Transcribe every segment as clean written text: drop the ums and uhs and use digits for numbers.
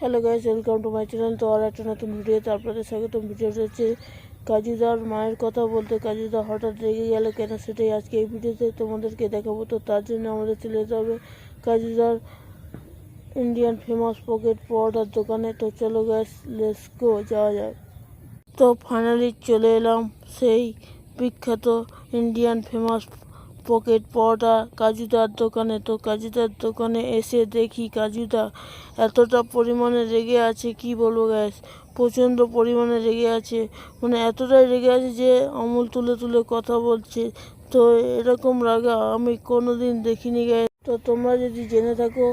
Hello guys, welcome to my channel. তো আর একটা নতুন ভিডিওতে আপনাদের স্বাগতম। ভিডিওটা হচ্ছে কাজুদার মায়ের কথা বলতে কাজুদা হঠাৎ রেগে গেল কেন, সেটাই আজকে এই ভিডিওতে তোমাদেরকে দেখাবো। তো তার জন্য আমাদের চলে যেতে হবে কাজুদার ইন্ডিয়ান ফেমাস পকেট পরোটার দোকানে। তো চলো গাইস, লেটস গো, যাওয়া যাক। তো ফাইনালি চলে এলাম সেই বিখ্যাত ইন্ডিয়ান ফেমাস পকেট পরোটা কাজুদার দোকানে। তো কাজুদার দোকানে এসে দেখি কাজুদা এতটা পরিমাণে রেগে আছে, কি বলবো গ্যাস, প্রচণ্ড পরিমাণে রেগে আছে। মানে এতটাই রেগে আছে যে আঙুল তুলে তুলে কথা বলছে। তো এরকম রাগা আমি কোনো দিন দেখিনি গ্যাস। তো তোমরা যদি জেনে থাকো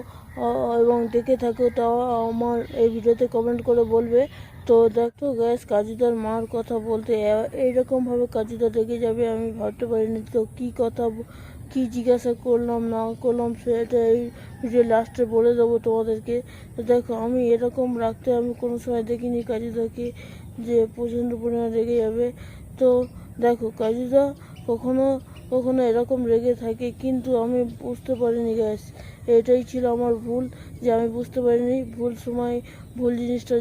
এবং দেখে থাকো তাও আমার এই ভিডিওতে কমেন্ট করে বলবে। তো দেখো গ্যাস, কাজুদার মার কথা বলতে এইরকমভাবে কাজুদা রেগে যাবে আমি ভাবতে পারিনি। তো কী কথা, কী জিজ্ঞাসা করলাম না করলাম সেটা এই ভিডিও লাস্টে বলে দেবো তোমাদেরকে। তো দেখো, আমি এরকম রাখতে আমি কোনো সময় দেখিনি কাজুদাকে, যে প্রচণ্ড পরিমাণে রেগে যাবে। তো দেখো, কাজুদা কখনো কখনো এরকম রেগে থাকে, কিন্তু আমি বুঝতে পারিনি গ্যাস। এটাই ছিল আমার ভুল, যে আমি বুঝতে পারিনি, ভুল সময় ভুল জিনিসটা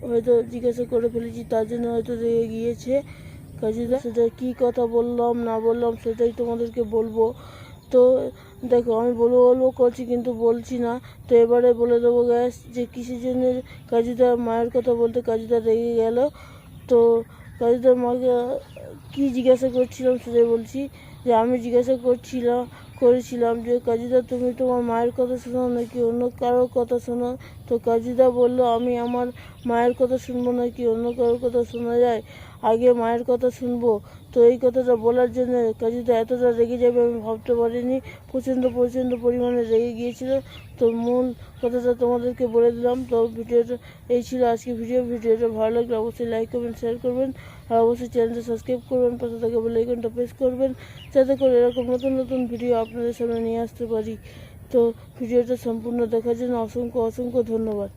হয়তো জিজ্ঞাসা করে ফেলেছি, তার জন্য হয়তো রেগে গিয়েছে কাজুদা। সেটা কী কথা বললাম না বললাম সেটাই তোমাদেরকে বলবো। তো দেখো, আমি বলবো করছি কিন্তু বলছি না। তো এবারে বলে দেবো গ্যাস, যে কিসের জন্য কাজুদার মায়ের কথা বলতে কাজুদা রেগে গেল। তো কাজুদার মাকে কী জিজ্ঞাসা করছিলাম সেটাই বলছি। যে আমি জিজ্ঞাসা করেছিলাম যে কাজুদা, তুমি তোমার মায়ের কথা শোনো নাকি অন্য কারোর কথা শোনো? তো কাজুদা বলল, আমি আমার মায়ের কথা শুনবো নাকি অন্য কারোর কথা শোনা যায়, আগে মায়ের কথা শুনবো। তো এই কথাটা বলার জন্য কাজুদা এতটা রেগে যাবে আমি ভাবতে পারিনি। প্রচণ্ড পরিমাণে রেগে গিয়েছিল। তো মূল কথাটা তোমাদেরকে বলে দিলাম। তো ভিডিওটা এই ছিল আজকে ভিডিওটা ভালো লাগলে অবশ্যই লাইক করবেন, শেয়ার করবেন, আর অবশ্যই চ্যানেলটা সাবস্ক্রাইব করবেন, পাশে থাকা বেল আইকনটা প্রেস করবেন, যাতে করে এরকম নতুন ভিডিও আপনাদের সামনে নিয়ে আসতে পারি। তো ভিডিওটা সম্পূর্ণ দেখার জন্য অসংখ্য ধন্যবাদ।